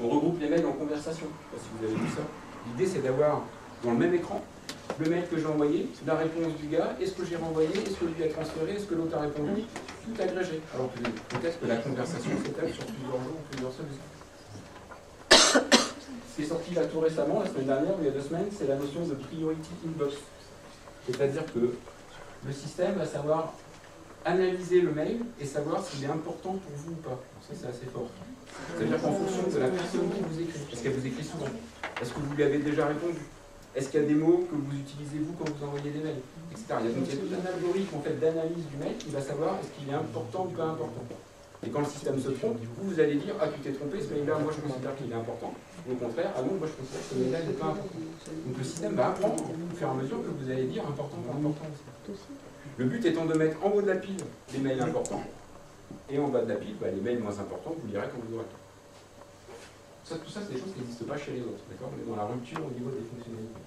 On regroupe les mails en conversation. Je ne sais pas si vous avez vu ça. L'idée, c'est d'avoir dans le même écran le mail que j'ai envoyé, la réponse du gars, est-ce que j'ai renvoyé, est-ce que lui a transféré, est-ce que l'autre a répondu, tout agrégé. Alors que peut-être que la conversation s'étale sur plusieurs jours ou plusieurs semaines. Ce qui est sorti là tout récemment, la semaine dernière ou il y a 2 semaines, c'est la notion de priority inbox. C'est-à-dire que le système va savoir analyser le mail et savoir s'il est important pour vous ou pas. Ça, c'est assez fort. C'est-à-dire qu'en fonction de la personne qui vous écrit, est-ce qu'elle vous écrit souvent? Est-ce que vous lui avez déjà répondu? Est-ce qu'il y a des mots que vous utilisez vous quand vous envoyez des mails, etc. Il y a tout un algorithme en fait, d'analyse du mail qui va savoir est-ce qu'il est important ou pas important. Et quand le système se trompe, vous allez dire ah tu t'es trompé, ce mail-là, moi je considère qu'il est important. Ou au contraire, ah non, moi je considère que ce mail-là n'est pas important. Donc le système va apprendre au fur et à mesure que vous allez dire important ou important aussi. Le but étant de mettre en haut de la pile les mails importants et en bas de la pile les mails moins importants, vous lirez quand vous aurez. Tout ça, c'est des choses qui n'existent pas chez les autres. On est dans la rupture au niveau des fonctionnalités.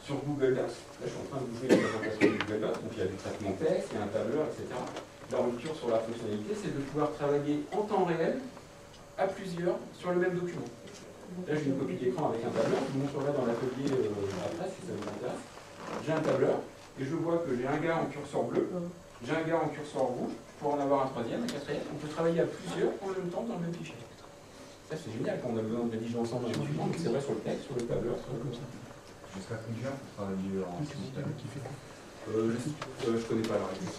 Sur Google Docs, là je suis en train de vous jouer la présentation de Google Docs, donc il y a du traitement texte, il y a un tableur, etc. La rupture sur la fonctionnalité, c'est de pouvoir travailler en temps réel, à plusieurs, sur le même document. Là j'ai une copie d'écran avec un tableur, je vous montrerai dans l'atelier après si ça vous intéresse. J'ai un tableur, et je vois que j'ai un gars en curseur bleu, j'ai un gars en curseur rouge, je pourrais en avoir un troisième, un quatrième, on peut travailler à plusieurs en même temps dans le même fichier. Ça c'est génial quand on a besoin de rédiger ensemble un document, mais c'est vrai sur le texte, sur le tableur, sur le comme ça. Jusqu'à combien pour travailler en simultané? Je connais pas la réponse.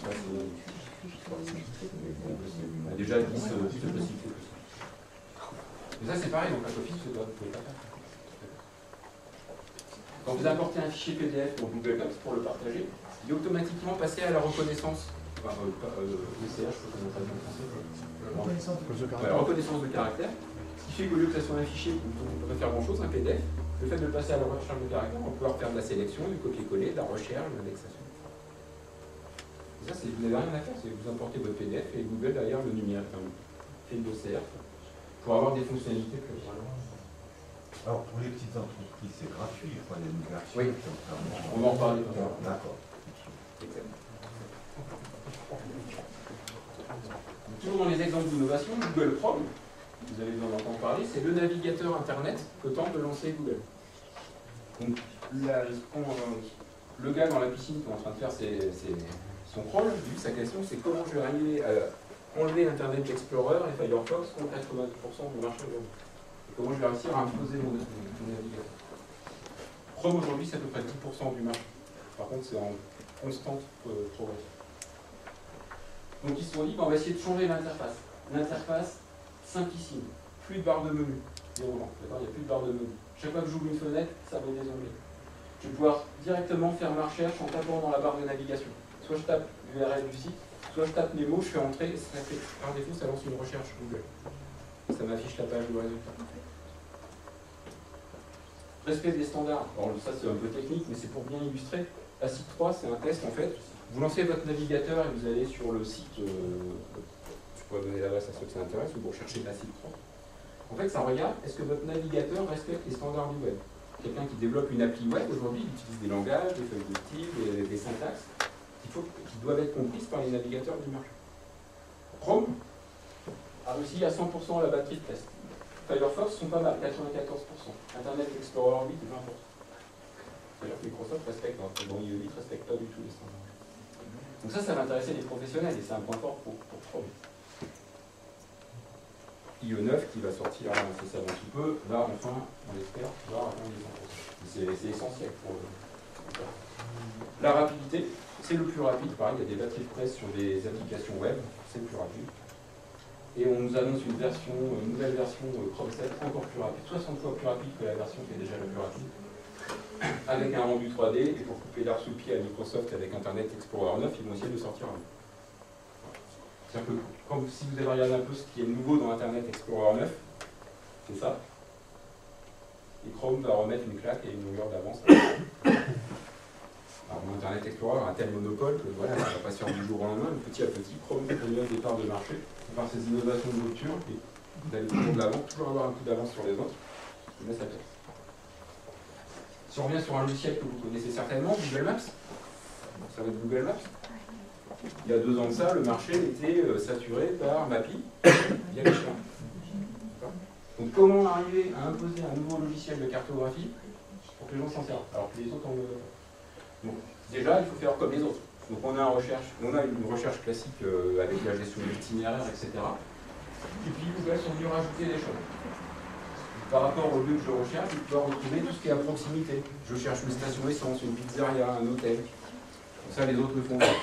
On a déjà 10 possibilités. Mais ça c'est pareil, donc la copie, vous ne pouvez pas faire. Quand vous importez un fichier PDF dans Google Docs pour le partager, il est automatiquement passé à la reconnaissance. Enfin, ECH, je peux pas dire en français. La reconnaissance de caractère. Ce qui fait qu'au lieu que ça soit un fichier où on ne peut pas faire grand chose, un PDF, le fait de passer à la recherche de caractère, on va pouvoir faire de la sélection, du copier-coller, de la recherche, de l'indexation. Et ça, vous n'avez rien à faire, c'est vous importez votre PDF et Google derrière le numérique, fait le CR pour avoir des fonctionnalités plus vraiment. Alors pour les petites entreprises, c'est gratuit, il faut aller une version. Oui, on va en parler. D'accord. Toujours dans les exemples d'innovation, Google Chrome, vous avez dû en entendre parler, c'est le navigateur Internet que tente de lancer Google. Donc, le gars dans la piscine qui est en train de faire son crawl, lui, sa question, c'est comment je vais arriver à enlever Internet Explorer et Firefox contre 90% du marché aujourd'hui. Et comment je vais réussir à imposer mon navigateur. Chrome, aujourd'hui, c'est à peu près 10% du marché. Par contre, c'est en constante progression. Donc, ils se sont dit, on va essayer de changer l'interface. L'interface simplissime, plus de barre de menu, déroulant, d'accord, il n'y a plus de barre de menu. Chaque fois que j'ouvre une fenêtre, ça met des onglets. Je vais pouvoir directement faire ma recherche en tapant dans la barre de navigation. Soit je tape l'URL du site, soit je tape mes mots, je fais entrer, et ça fait, par défaut, ça lance une recherche Google. Ça m'affiche la page de résultat. Respect des standards. Alors ça c'est un peu technique, mais c'est pour bien illustrer. ACID 3, c'est un test en fait. Vous lancez votre navigateur et vous allez sur le site, je pourrais donner l'adresse à ceux que ça intéresse, ou vous recherchez ACID 3. En fait, ça regarde, est-ce que votre navigateur respecte les standards du web? Quelqu'un qui développe une appli web, aujourd'hui, il utilise des langages, des feuilles de style, des syntaxes, qui doivent être comprises par les navigateurs du marché. Chrome a réussi à 100% la batterie de test. Firefox sont pas mal, 94%. Internet Explorer 8 et 20%. C'est-à-dire que Microsoft respecte, bon, IE8 ne respecte pas du tout les standards. Donc ça va intéresser les professionnels et c'est un point fort pour Chrome. IE9 qui va sortir incessamment sous peu, là enfin, on l'espère, va atteindre les 100%. C'est essentiel pour la rapidité, c'est le plus rapide, pareil, il y a des batteries de presse sur des applications web, c'est le plus rapide. Et on nous annonce une nouvelle version Chrome 7 encore plus rapide, 60 fois plus rapide que la version qui est déjà la plus rapide, avec un rendu 3D, et pour couper l'herbe sous le pied à Microsoft avec Internet Explorer 9, ils vont essayer de sortir un. C'est-à-dire que si vous avez regardé un peu ce qui est nouveau dans Internet Explorer 9, c'est ça. Et Chrome va remettre une claque et une longueur d'avance. Alors Internet Explorer a un tel monopole que voilà, ça ne va pas se faire du jour au lendemain, petit à petit, Chrome fait un départ de marché, par ces innovations de rupture, et vous allez toujours de l'avant, toujours avoir un coup d'avance sur les autres, mais ça passe. Si on revient sur un logiciel que vous connaissez certainement, Google Maps, ça va être Google Maps. Il y a 2 ans de ça, le marché était saturé par Mappy via les chiens. Donc comment arriver à imposer un nouveau logiciel de cartographie pour que les gens s'en servent, alors que les autres en veulent pas. Donc déjà, il faut faire comme les autres. Donc on a une recherche classique avec la gestion de l'itinéraire, etc. Et puis Google sont venus rajouter des choses. Par rapport au lieu que je recherche, je peux retrouver tout ce qui est à proximité. Je cherche une station essence, une pizzeria, un hôtel. Ça, les autres le font pas.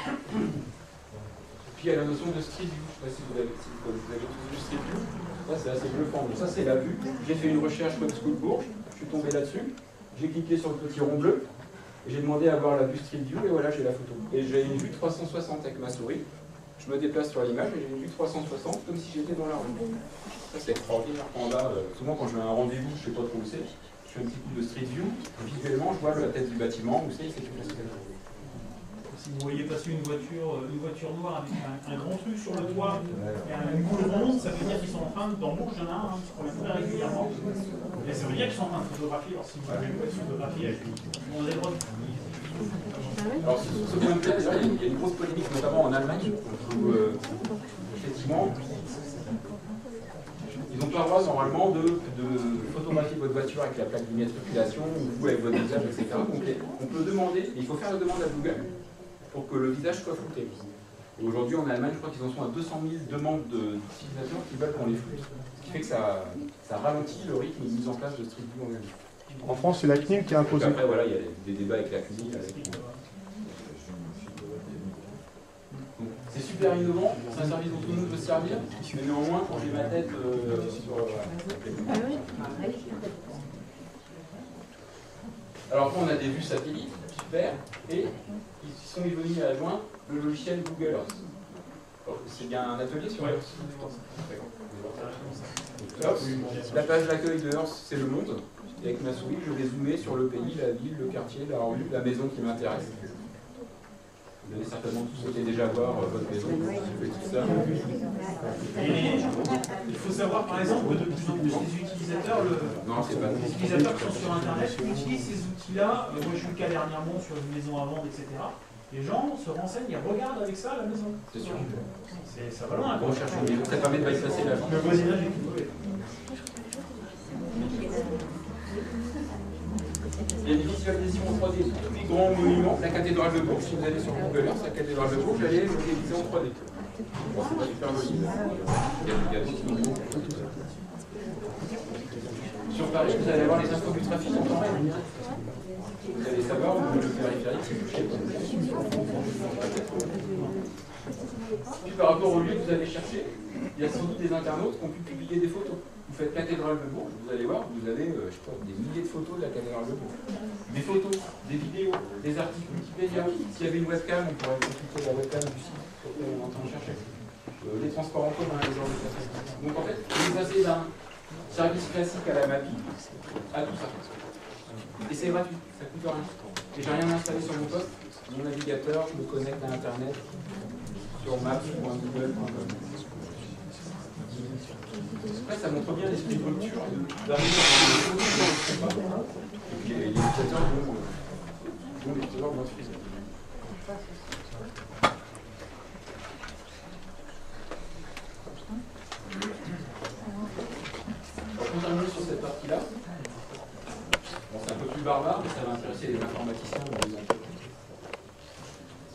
Puis il y a la notion de Street View. Je ne sais pas si vous avez tous vu Street View. Ça, c'est assez bluffant. Donc ça, c'est la vue. J'ai fait une recherche Web School Bourges. Je suis tombé là-dessus. J'ai cliqué sur le petit rond bleu. Et j'ai demandé à voir la vue Street View. Et voilà, j'ai la photo. Et j'ai une vue 360 avec ma souris. Je me déplace sur l'image et j'ai une vue 360 comme si j'étais dans la rue. Ça, c'est extraordinaire. Souvent, quand je mets un rendez-vous, je ne sais pas trop où c'est. Je fais un petit coup de Street View. Visuellement, je vois la tête du bâtiment. Où c'est plus facile. Si vous voyez passer une voiture noire avec un grand truc sur le toit et une boule ronde, ça veut dire qu'ils sont en train, dans Bourges, il y en a un qui se promène très régulièrement. Et ça veut dire qu'ils sont en train de photographier. Alors si vous voulez pas photographier, on a le droit de... Alors, ce point de vue, il y a une grosse polémique, notamment en Allemagne, où effectivement, ils n'ont pas le droit normalement de photographier votre voiture avec la plaque d'immatriculation ou vous avec votre visage, etc. Donc on peut demander, il faut faire la demande à Google pour que le visage soit flouté. Et aujourd'hui en Allemagne, je crois qu'ils en sont à 200 000 demandes d'utilisateurs qui veulent qu'on les floute. Ce qui fait que ça ralentit le rythme de mise en place de Street View en Allemagne. En France, c'est la CNIL qui a imposé. Après, voilà, il y a des débats avec la CNIL. C'est super innovant, c'est un service dont tout le monde peut se servir, mais néanmoins, quand j'ai ma tête sur... Alors après, on a des vues satellites, super, et ils sont venus à adjoindre le logiciel Google Earth. Il y a un atelier sur Earth. La page d'accueil de Earth, c'est le monde. Et avec ma souris, je vais zoomer sur le pays, la ville, le quartier, la rue, la maison qui m'intéresse. Vous allez certainement tous souhaiter déjà voir votre maison. Tout ça. Et il faut savoir par exemple que de plus en plus les utilisateurs, les utilisateurs qui sont sur Internet utilisent ces outils-là. Moi je suis le cas dernièrement sur une maison à vendre, etc. Les gens se renseignent, ils regardent avec ça la maison. C'est sûr. Ça va loin. Recherche une maison, ça permet de bypasser la Le voisinage est tout. Il y a une visualisation en 3D de tous les grands monuments. La cathédrale de Bourges, si vous allez sur Google Earth, la cathédrale de Bourges, elle est modélisée en 3D. Bon, c'est pas super joli. Il y a d'autres monuments. Sur Paris, vous allez avoir les infos du trafic en temps réel. Vous allez savoir où le périphérique s'est touché. Puis par rapport au lieu que vous allez chercher, il y a sans doute des internautes qui ont pu publier des photos. Vous faites cathédrale de Bourges, vous allez voir, vous avez je sais pas, des milliers de photos de la cathédrale de Bourges. Des photos, des vidéos, des articles Wikipédia. S'il y avait une webcam, on pourrait consulter la webcam du site sur lequel on est en train de chercher. Les transports en commun, les genres de choses. Donc en fait, vous passez d'un service classique à la MAPI à tout ça. Et c'est gratuit, ça coûte rien. Et j'ai rien installé sur mon poste, mon navigateur, je me connecte à Internet sur maps.google.com. Après, ça montre bien l'esprit de rupture et d'arriver à des choses qui ne sont pas. Et puis les utilisateurs vont les recevoir dans ce Alors, on termine sur cette partie-là. Bon, c'est un peu plus barbare, mais ça va intéresser les informaticiens ou les entreprises.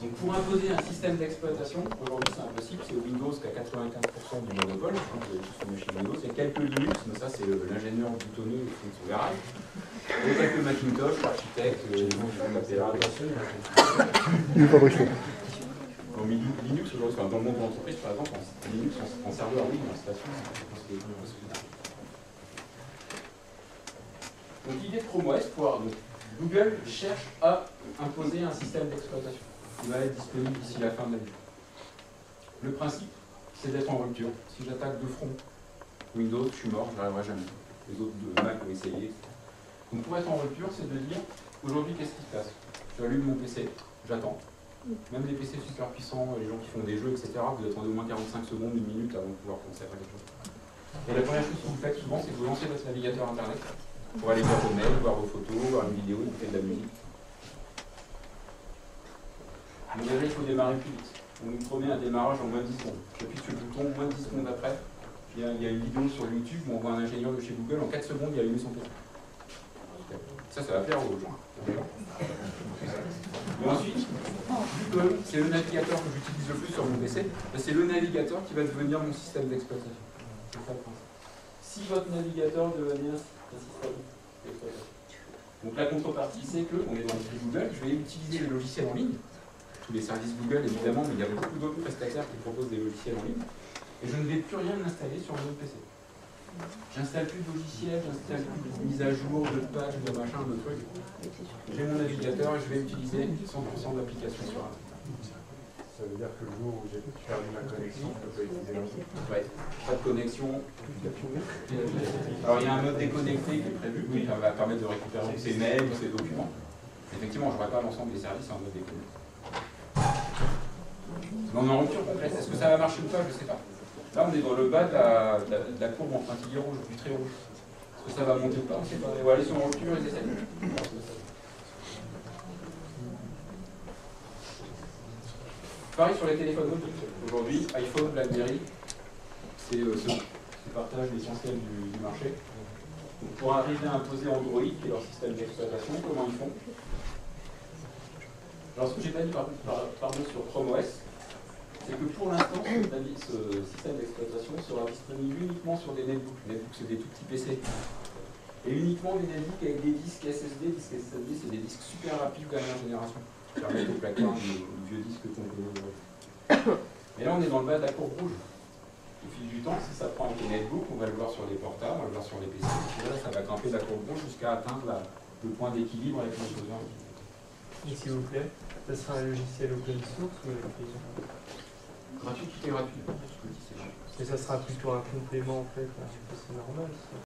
Donc pour imposer un système d'exploitation, aujourd'hui c'est impossible, c'est Windows qui a 95% du monopole, je pense que vous avez tous une machine Windows, il y a quelques Linux, mais ça c'est l'ingénieur boutonneux qui fait son garage, et quelques Macintosh, l'architecte, les gens qui font la pédagogie. Linux aujourd'hui, dans le monde de l'entreprise par exemple, Linux en serveur, oui, en station, c'est impossible. Donc l'idée de Chrome OS, Google cherche à imposer un système d'exploitation. Il va être disponible d'ici la fin de l'année. Le principe, c'est d'être en rupture. Si j'attaque de front Windows, je suis mort, je n'y arriverai jamais. Les autres de Mac ont essayé. Donc pour être en rupture, c'est de dire, aujourd'hui, qu'est-ce qui se passe? J'allume mon PC, j'attends. Même les PC super puissants, les gens qui font des jeux, etc., vous attendez au moins 45 secondes, une minute avant de pouvoir commencer à faire quelque chose. Et la première chose que vous faites souvent, c'est que vous lancez votre navigateur Internet pour aller voir vos mails, voir vos photos, voir une vidéo, écouter de la musique. Donc déjà, il faut démarrer plus vite. On nous promet un démarrage en moins de 10 secondes. J'appuie sur le bouton, moins de 10 secondes après, il y a une vidéo sur YouTube où on voit un ingénieur de chez Google, en 4 secondes, il a allumé son PC. Ça va plaire aux gens. Et ensuite, vu que c'est le navigateur que j'utilise le plus sur mon PC, c'est le navigateur qui va devenir mon système d'exploitation. C'est ça le principe. Si votre navigateur devient un système d'exploitation. Donc la contrepartie, c'est qu'on est dans l'esprit Google, je vais utiliser les logiciels en ligne, tous les services Google évidemment, mais il y a beaucoup d'autres prestataires qui proposent des logiciels en ligne, et je ne vais plus rien installer sur mon PC. J'installe plus de logiciels, j'installe plus de mise à jour, de patch, de machin, de trucs. J'ai mon navigateur et je vais utiliser 100% d'applications sur Internet. Ça veut dire que le jour où j'ai perdu ma connexion, je peux utiliser l'autre. Ouais, pas de connexion. Alors il y a un mode déconnecté qui est prévu, qui va permettre de récupérer ses mails ou ses documents. Effectivement, je n'aurai pas l'ensemble des services en mode déconnecté. Mais on est en rupture complète. Est-ce que ça va marcher ou pas? Je ne sais pas. Là, on est dans le bas de la courbe en pointillé rouge, du trait rouge. Est-ce que ça va monter ou pas? On ne sait pas. On va aller sur en rupture et essayer. Pareil sur les téléphones mobiles. Aujourd'hui, iPhone, BlackBerry, c'est ceux qui partagent l'essentiel du marché. Donc, pour arriver à imposer Android, qui est leur système d'exploitation, comment ils font? Alors, ce que j'ai pas dit pardon, sur Chrome OS, c'est que pour l'instant, ce système d'exploitation sera disponible uniquement sur des netbooks. Netbooks, c'est des tout petits PC. Et uniquement des netbooks avec des disques SSD. Disques SSD, c'est des disques super rapides dernière génération. Qui permettent au placard du vieux disque qu'on connaît aujourd'hui. Mais là, on est dans le bas de la courbe rouge. Au fil du temps, si ça prend avec les netbooks, on va le voir sur les portables, on va le voir sur les PC. Et là, ça va grimper la courbe rouge jusqu'à atteindre le point d'équilibre avec nos besoins. S'il vous plaît, ça sera un logiciel open source ou Gratuit, tout est gratuit. mais ça sera plutôt un complément en fait, c'est normal ça.